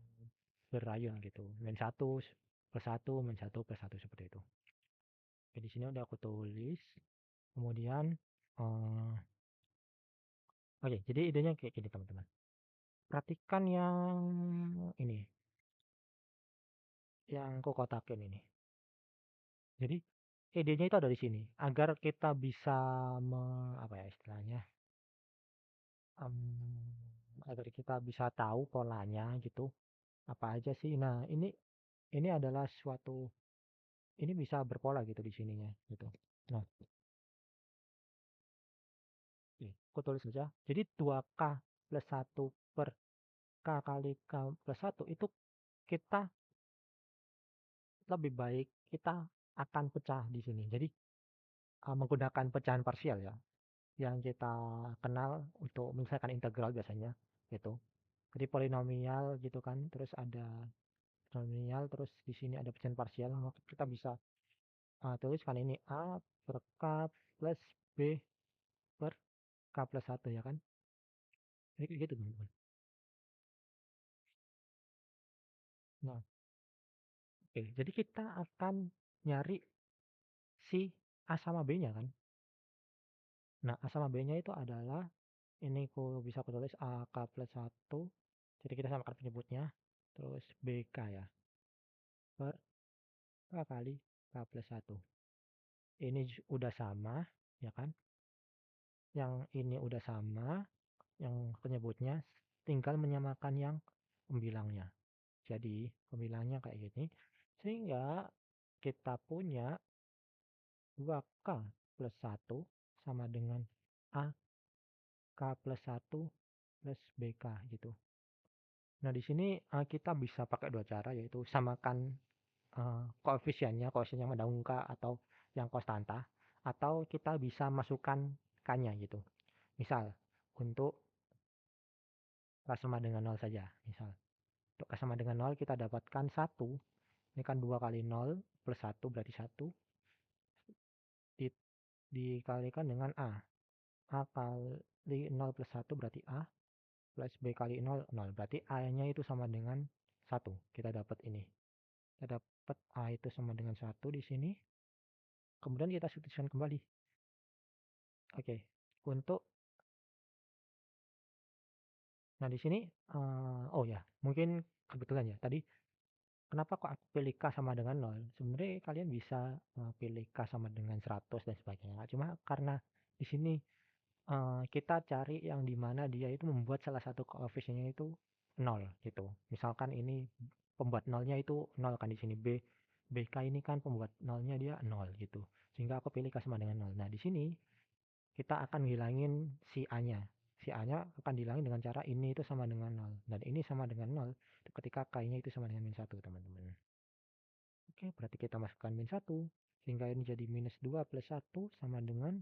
berayun gitu. Min satu plus satu, min satu plus satu, seperti itu. Oke, di sini udah aku tulis. Kemudian oke, jadi idenya kayak gini teman-teman. Perhatikan ini, yang aku kotakin ini. Jadi idenya itu ada di sini agar kita bisa apa ya istilahnya, agar kita bisa tahu polanya gitu, apa aja sih. Nah, ini adalah suatu, ini bisa berpola gitu di sininya gitu. Nah, oke, aku tulis saja. Jadi 2K plus 1 per K kali K plus 1 itu kita lebih baik kita akan pecah di sini. Jadi menggunakan pecahan parsial ya, yang kita kenal untuk menyelesaikan integral biasanya gitu. Jadi polinomial gitu kan, terus ada polinomial, terus di sini ada pecahan parsial, maka kita bisa tuliskan ini A per K plus B per K plus 1 ya kan. Jadi kayak gitu teman-teman. Nah, oke, jadi kita akan nyari si A sama B-nya kan. Nah, A sama B-nya itu adalah, ini bisa aku tulis A K plus 1, jadi kita samakan penyebutnya, terus BK ya, per K kali K plus 1. Ini udah sama, ya kan? Yang ini udah sama, yang penyebutnya, tinggal menyamakan yang pembilangnya. Jadi, pembilangnya kayak gini. Sehingga kita punya 2K plus 1 sama dengan A K plus 1 plus BK gitu. Nah, di sini kita bisa pakai dua cara, yaitu samakan koefisiennya, koefisien yang mendahului K atau yang konstanta, atau kita bisa masukkan K-nya gitu. Misal, untuk K sama dengan 0 saja. Misal, untuk K sama dengan 0 kita dapatkan 1. Ini kan 2 kali 0 plus 1 berarti 1. Dikalikan dengan A. A kali 0 plus 1 berarti A. Plus B kali 0, 0. Berarti A-nya itu sama dengan 1. Kita dapat ini. Kita dapat A itu sama dengan 1 di sini. Kemudian kita substitusikan kembali. Oke. Untuk, nah di sini oh ya, mungkin kebetulan ya tadi kenapa kok aku pilih K sama dengan nol? Sebenarnya kalian bisa pilih K sama dengan 100 dan sebagainya. Cuma karena di sini kita cari yang di mana dia itu membuat salah satu koefisiennya itu nol gitu. Misalkan ini pembuat nolnya itu nol kan di sini BK ini kan pembuat nolnya dia nol gitu. Sehingga aku pilih K sama dengan nol. Nah, di sini kita akan hilangin si A-nya. Si A-nya akan dihilangin dengan cara ini itu sama dengan nol. Dan ini sama dengan nol ketika K-nya itu sama dengan min 1, teman-teman. Oke, berarti kita masukkan min 1. Sehingga ini jadi minus 2 plus 1 sama dengan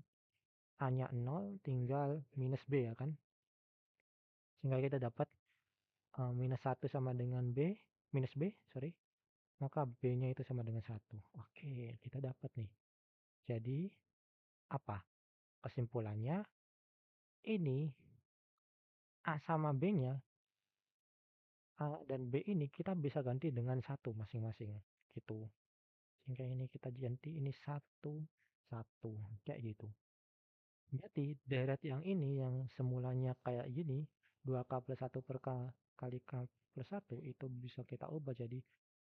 A-nya 0 tinggal minus B ya kan. Sehingga kita dapat minus 1 sama dengan minus B, sorry. Maka B-nya itu sama dengan 1. Oke, kita dapat nih. Jadi, apa? Kesimpulannya, ini A sama B-nya, A dan B ini kita bisa ganti dengan 1 masing-masing. Gitu. Sehingga ini kita ganti ini 1, 1. Kayak gitu. Jadi, deret yang ini yang semulanya kayak gini, 2K plus 1 per K kali K plus 1 itu bisa kita ubah jadi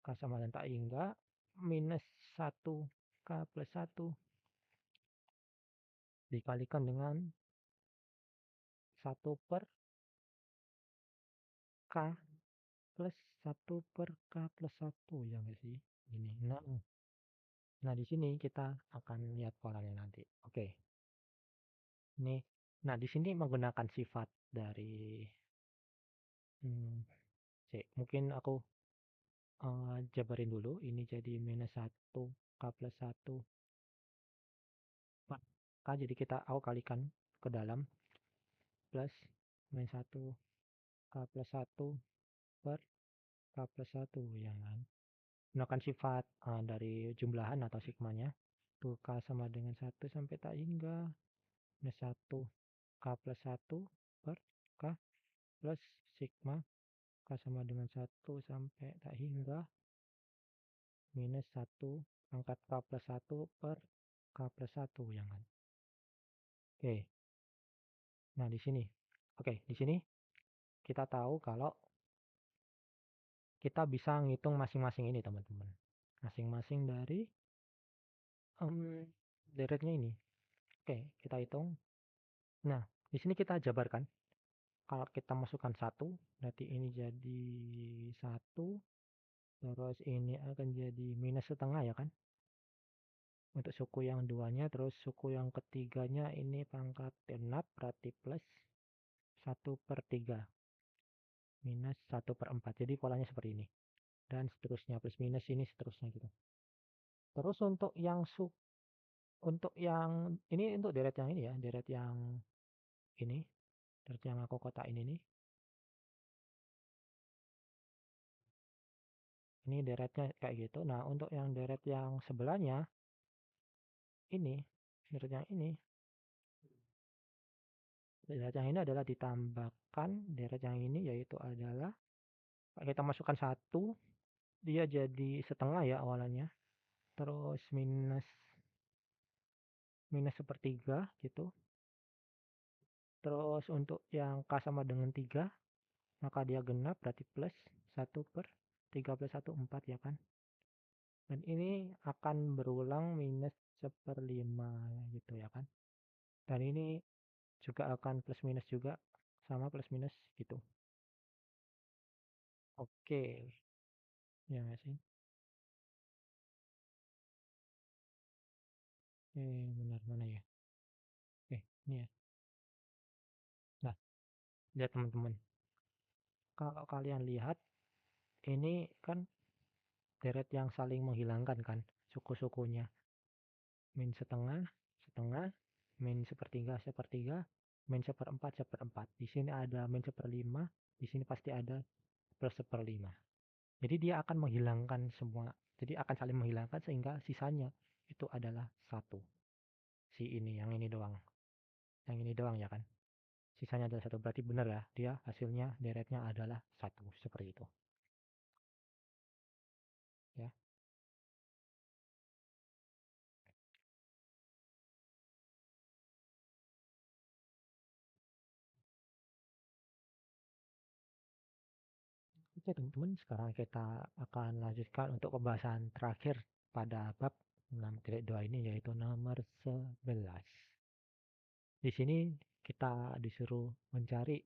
K sama dengan tak hingga minus 1 K plus 1 dikalikan dengan 1 per K plus 1 per K plus 1 ya nggak sih? Ini. Nah, di sini kita akan lihat polanya nanti. Oke. Ini. Nah, di sini menggunakan sifat dari mungkin aku jabarin dulu. Ini jadi minus 1 K plus 1 K, jadi aku kalikan ke dalam plus minus 1 K plus 1 per K plus 1 ya kan. Gunakan sifat dari jumlahan atau sigmanya. Tuh K sama dengan 1 sampai tak hingga minus 1 K plus 1 per K plus sigma K sama dengan 1 sampai tak hingga minus 1 pangkat K plus 1 per K plus 1 ya kan. Oke. Nah, di sini. Oke, di sini kita tahu kalau kita bisa ngitung masing-masing ini, teman-teman. Masing-masing dari deretnya ini. Oke, kita hitung. Nah, di sini kita jabarkan. Kalau kita masukkan 1, berarti ini jadi 1, terus ini akan jadi minus setengah ya kan. Untuk suku yang duanya, terus suku yang ketiganya ini pangkat genap, berarti plus 1 per 3. Minus 1 per 4. Jadi polanya seperti ini. Dan seterusnya, plus minus ini seterusnya gitu. Terus untuk yang ini untuk deret yang ini ya, deret yang ini, deret yang aku kotak ini nih. Ini deretnya kayak gitu. Nah, untuk yang deret yang sebelahnya ini, deret yang ini, deret yang ini adalah ditambahkan deret yang ini, yaitu adalah kita masukkan 1, dia jadi setengah ya awalannya. Terus minus minus sepertiga gitu. Terus untuk yang K sama dengan 3, maka dia genap berarti plus 1 per 3 plus 1, 4 ya kan. Dan ini akan berulang minus 1/5 gitu ya kan. Dan ini juga akan plus minus juga, sama plus minus gitu. Oke, ya nggak sih? Benar mana ya? Oke, ini ya. Nah, lihat teman-teman. Kalau kalian lihat, ini kan deret yang saling menghilangkan kan, suku-sukunya. Min setengah, setengah, min sepertiga, sepertiga, min seperempat, seperempat. Di sini ada min 1/5, di sini pasti ada plus 1/5. Jadi dia akan menghilangkan semua. Jadi akan saling menghilangkan sehingga sisanya itu adalah 1. Si ini, yang ini doang. Yang ini doang ya kan. Sisanya adalah 1. Berarti benar ya. Dia hasilnya deretnya adalah 1. Seperti itu. Ya. Oke teman-teman, sekarang kita akan lanjutkan untuk pembahasan terakhir pada bab 6.2 ini, yaitu nomor 11. Di sini kita disuruh mencari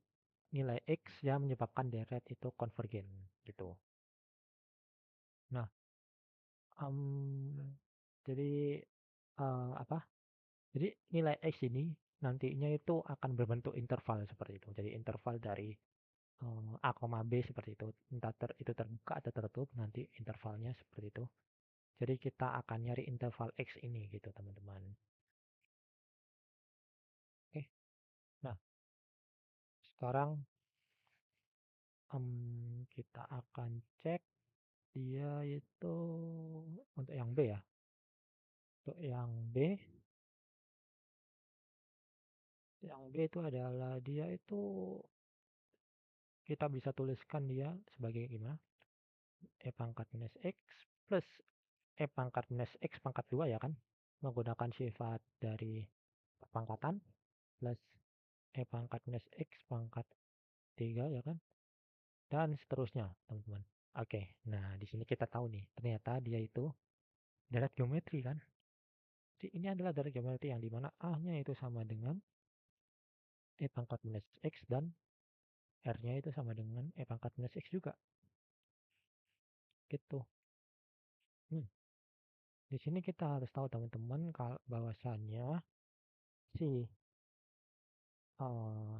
nilai X yang menyebabkan deret itu konvergen gitu. Nah, jadi apa? Jadi nilai X ini nantinya itu akan berbentuk interval seperti itu. Jadi interval dari A, B seperti itu. Entah itu terbuka atau tertutup, nanti intervalnya seperti itu. Jadi kita akan nyari interval X ini gitu teman-teman. Oke. Nah, sekarang kita akan cek dia itu untuk yang B ya. Untuk yang B itu adalah dia itu kita bisa tuliskan dia sebagai gimana? E pangkat minus X plus E pangkat minus X pangkat 2 ya kan? Menggunakan sifat dari perpangkatan plus E pangkat minus X pangkat 3 ya kan? Dan seterusnya, teman-teman. Oke, nah di sini kita tahu nih, ternyata dia itu deret geometri kan? Jadi ini adalah deret geometri yang dimana A-nya itu sama dengan E pangkat minus X dan R-nya itu sama dengan E pangkat minus X juga. Gitu. Hmm. Di sini kita harus tahu teman-teman kalau bahwasannya si uh,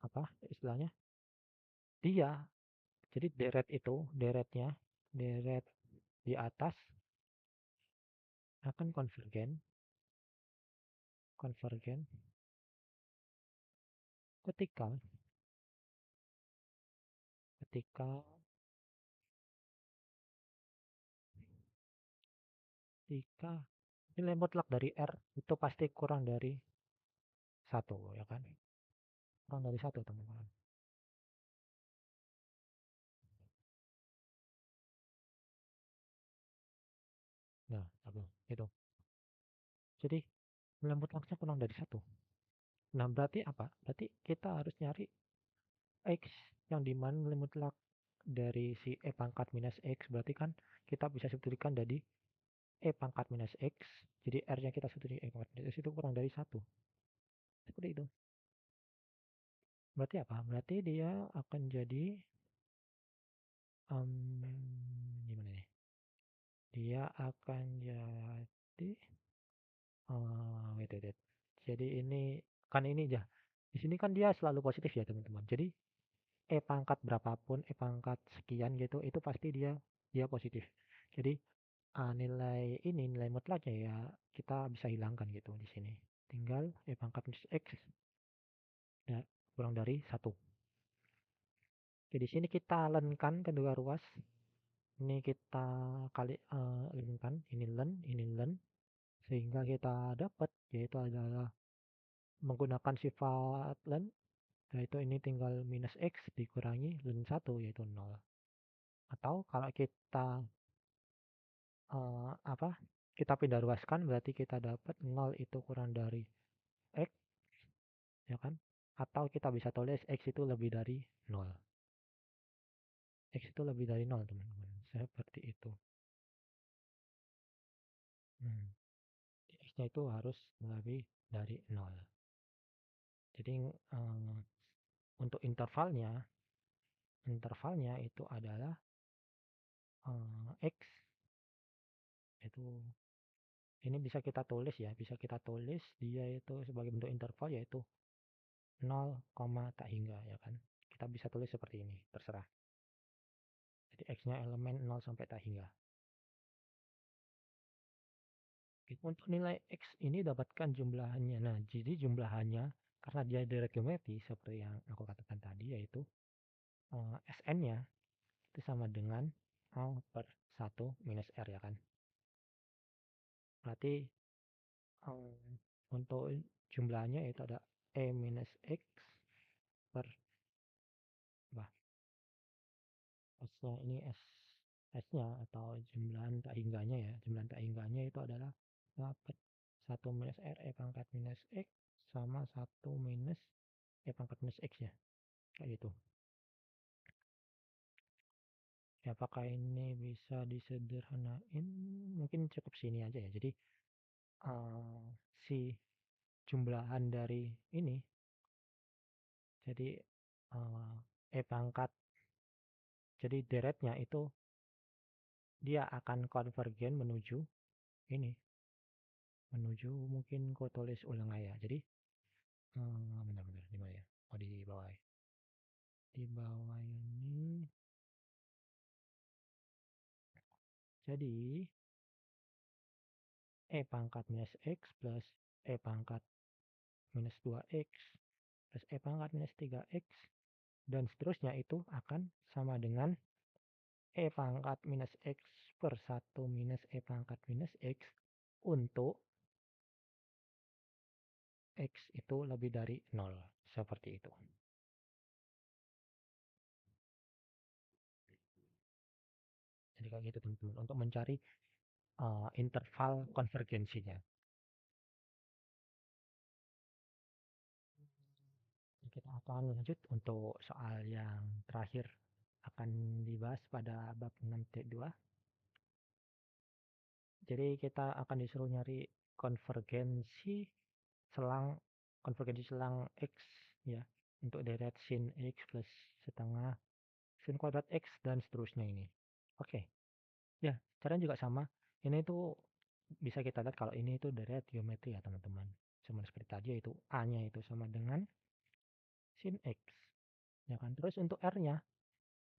apa istilahnya dia jadi deret di atas akan konvergen ketika ketika ketika nilai mutlak dari R itu pasti kurang dari satu ya kan, kurang dari satu teman-teman. Nah itu jadi nilai mutlaknya kurang dari satu. Nah berarti apa, berarti kita harus nyari X yang dimana nilai mutlak dari si E pangkat minus X berarti kan kita bisa substitusikan dari E pangkat minus X, jadi R nya kita substitusi E pangkat minus X itu kurang dari satu, seperti itu. Berarti apa, berarti dia akan jadi gimana nih, dia akan jadi wait. Jadi ini kan ini aja. Di sini kan dia selalu positif ya teman-teman. Jadi E pangkat berapapun, E pangkat sekian gitu, itu pasti dia positif. Jadi nilai mutlaknya ya kita bisa hilangkan gitu di sini. Tinggal E pangkat minus X ya, kurang dari satu. Oke, di sini kita lenkan kedua ruas. Ini kita kali lenkan, ini len, sehingga kita dapat yaitu adalah menggunakan sifat len, yaitu ini tinggal minus X dikurangi len 1 yaitu 0. Atau kalau kita apa? Kita pindah ruaskan berarti kita dapat 0 itu kurang dari X ya kan? Atau kita bisa tulis X itu lebih dari 0. X itu lebih dari 0 teman-teman. Seperti itu. Hmm. X-nya itu harus lebih dari 0. Jadi untuk intervalnya itu adalah X itu ini bisa kita tulis ya, bisa kita tulis dia itu sebagai bentuk interval yaitu 0, tak hingga ya kan. Kita bisa tulis seperti ini, terserah. Jadi X-nya elemen 0 sampai tak hingga. Untuk nilai X ini dapatkan jumlahannya. Nah, jadi jumlahannya karena dia deret geometri seperti yang aku katakan tadi yaitu Sn-nya itu sama dengan A per 1 minus R ya kan. Berarti untuk jumlahnya itu ada E minus X per bah, S-nya ini S-nya atau jumlahan tak hingganya ya. Jumlahan tak hingganya itu adalah dapat 1 minus R E pangkat minus X sama 1 minus E pangkat minus X ya. Kayak gitu. Ya, apakah ini bisa disederhanain? Mungkin cukup sini aja ya. Jadi eh, si jumlahan dari ini, jadi pangkat, jadi deretnya itu dia akan konvergen menuju ini, menuju mungkin ku tulis ulang ya. Jadi benar-benar di mana ya? Oh, di bawah ya. Di bawah ini. Jadi pangkat minus x plus pangkat minus 2x plus pangkat minus 3x dan seterusnya itu akan sama dengan pangkat minus x per 1 minus pangkat minus x untuk x itu lebih dari 0. Seperti itu. Jadi kayak gitu teman-teman. Untuk mencari interval konvergensinya. Kita akan lanjut untuk soal yang terakhir akan dibahas pada bab 6T2. Jadi kita akan disuruh nyari konvergensi selang x ya untuk deret sin x plus setengah sin kuadrat x dan seterusnya ini. Oke. Ya, caranya juga sama. Ini tuh bisa kita lihat kalau ini itu deret geometri ya teman-teman. Sama seperti tadi yaitu A-nya itu sama dengan sin x. Ya kan? Terus untuk R-nya,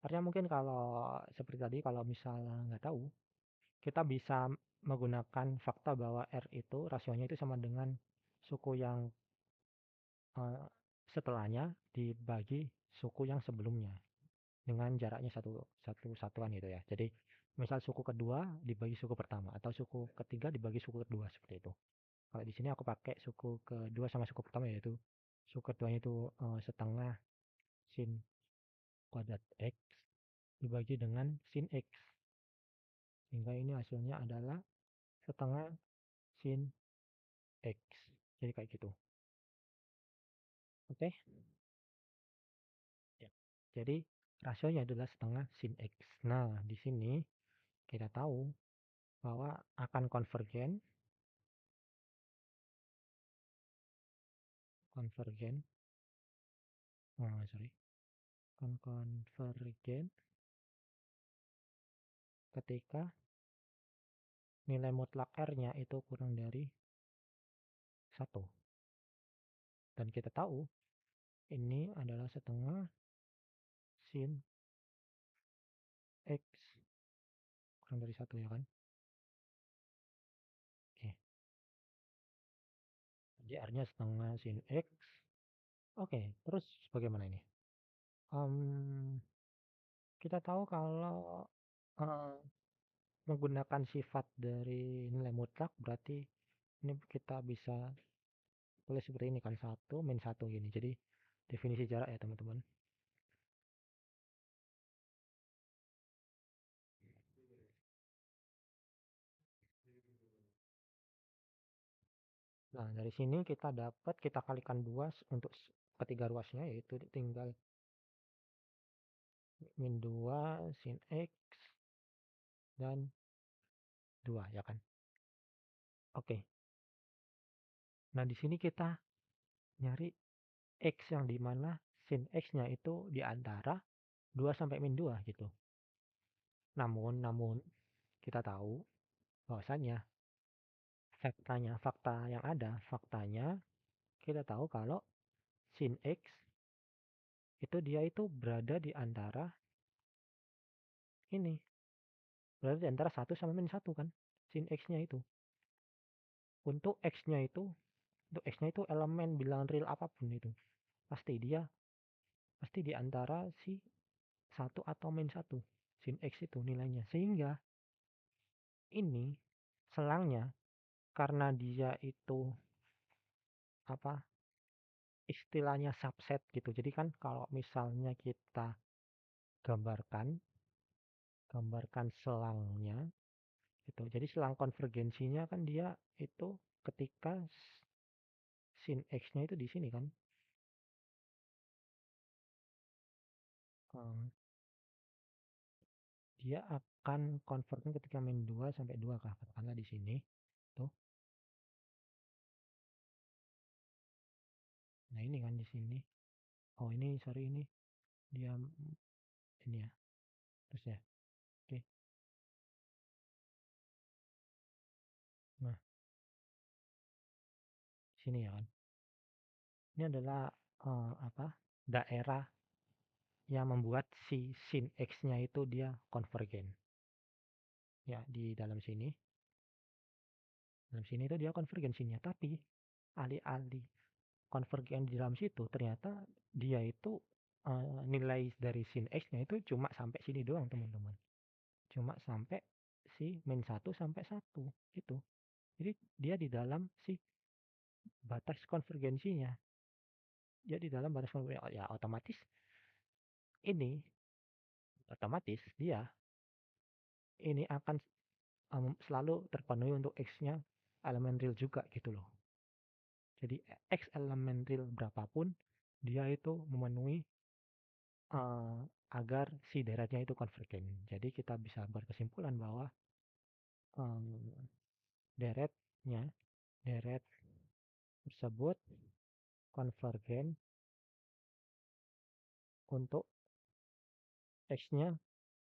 R-nya mungkin kalau seperti tadi kalau misalnya nggak tahu, kita bisa menggunakan fakta bahwa R itu rasionya itu sama dengan suku yang eh, setelahnya dibagi suku yang sebelumnya dengan jaraknya satu satu satuan gitu ya. Jadi misal suku kedua dibagi suku pertama atau suku ketiga dibagi suku kedua seperti itu. Kalau di sini aku pakai suku kedua sama suku pertama yaitu suku keduanya itu setengah sin kuadrat x dibagi dengan sin x. Sehingga ini hasilnya adalah setengah sin x. Jadi kayak gitu. Oke. Ya. Jadi rasionya adalah setengah sin x. Nah, di sini kita tahu bahwa akan konvergen, sorry, konvergen ketika nilai mutlak R-nya itu kurang dari 1. Dan kita tahu ini adalah setengah sin x kurang dari 1 ya kan. Oke. Jadi R-nya setengah sin x. Oke, terus bagaimana ini? Kita tahu kalau eh, menggunakan sifat dari nilai mutlak berarti ini kita bisa tulis seperti ini kan 1 - 1 gini. Jadi definisi jarak ya teman-teman. Nah, dari sini kita dapat kita kalikan 2 untuk ketiga ruasnya yaitu tinggal min 2 sin x dan 2 ya kan. Oke. Nah, di sini kita nyari x yang dimana sin x-nya itu di antara 2 sampai min 2 gitu. Namun kita tahu bahwasanya faktanya kita tahu kalau sin x itu dia itu berada di antara ini, berada di antara 1 sama min 1 kan, sin x-nya itu. Untuk x-nya itu, untuk x-nya itu elemen bilangan real apapun itu, pasti di antara si 1 atau min 1 sin x itu nilainya. Sehingga ini selangnya karena dia itu apa istilahnya subset gitu. Jadi kan kalau misalnya kita gambarkan gambarkan selangnya itu. Jadi selang konvergensinya kan dia itu ketika sin x-nya itu di sini kan. dia akan convertnya ketika min 2 sampai 2 kah, katakanlah di sini. Tuh. Nah, ini kan di sini. Oh, ini sorry ini dia ini ya. Terus ya. Oke. Nah, sini ya kan. Ini adalah apa? Daerah yang membuat si sin X-nya itu dia konvergen. Ya, di dalam sini. Dalam sini itu dia konvergensinya, tapi alih-alih konvergen di dalam situ ternyata dia itu nilai dari sin X-nya itu cuma sampai sini doang, teman-teman. Cuma sampai si min 1 sampai 1 gitu. Jadi dia di dalam si batas konvergensinya. Dia di dalam batas konvergensi. Ya ini otomatis dia ini akan selalu terpenuhi untuk X-nya elemen real juga gitu loh. Jadi X elemen real berapapun dia itu memenuhi agar si deretnya itu konvergen. Jadi kita bisa berkesimpulan bahwa deretnya deret tersebut konvergen untuk X-nya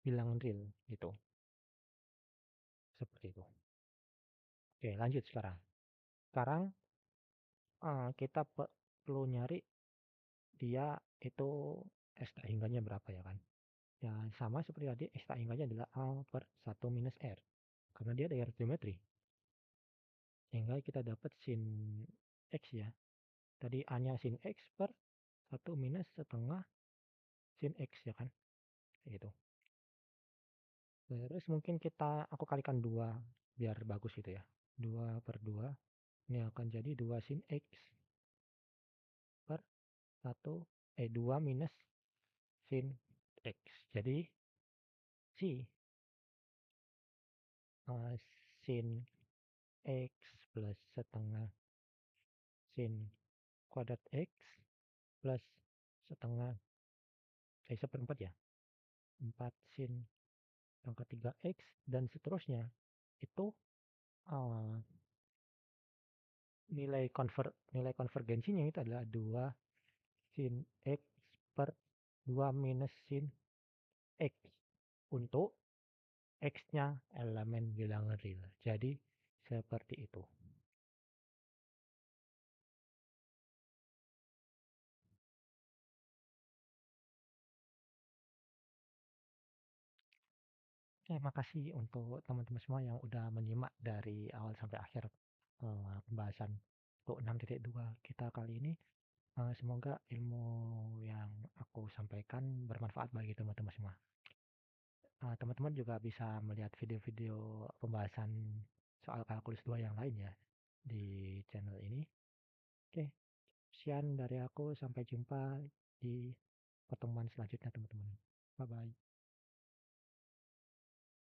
bilangan real gitu. Seperti itu. Oke, lanjut sekarang. Sekarang kita perlu nyari dia itu S tak hingganya berapa ya kan. Ya sama seperti tadi, S tak hingganya adalah A per 1 minus R. Karena dia daerah geometri. Sehingga kita dapat sin X ya. Tadi A-nya sin X per 1 minus setengah sin X ya kan. Kayak gitu. Terus mungkin aku kalikan 2 biar bagus gitu ya. 2 per 2 ini akan jadi 2 sin X per 2 minus sin X. Jadi si sin X plus setengah sin kuadrat X plus setengah seperempat ya. 4 sin pangkat 3X dan seterusnya. Itu uh, nilai konvergensinya itu adalah 2 sin X per 2 minus sin X untuk X-nya elemen bilangan real. Jadi seperti itu. Terima kasih untuk teman-teman semua yang udah menyimak dari awal sampai akhir pembahasan untuk 6.2 kita kali ini. Semoga ilmu yang aku sampaikan bermanfaat bagi teman-teman semua. Teman-teman juga bisa melihat video-video pembahasan soal kalkulus 2 yang lain ya di channel ini. Oke, sekian dari aku. Sampai jumpa di pertemuan selanjutnya teman-teman. Bye-bye.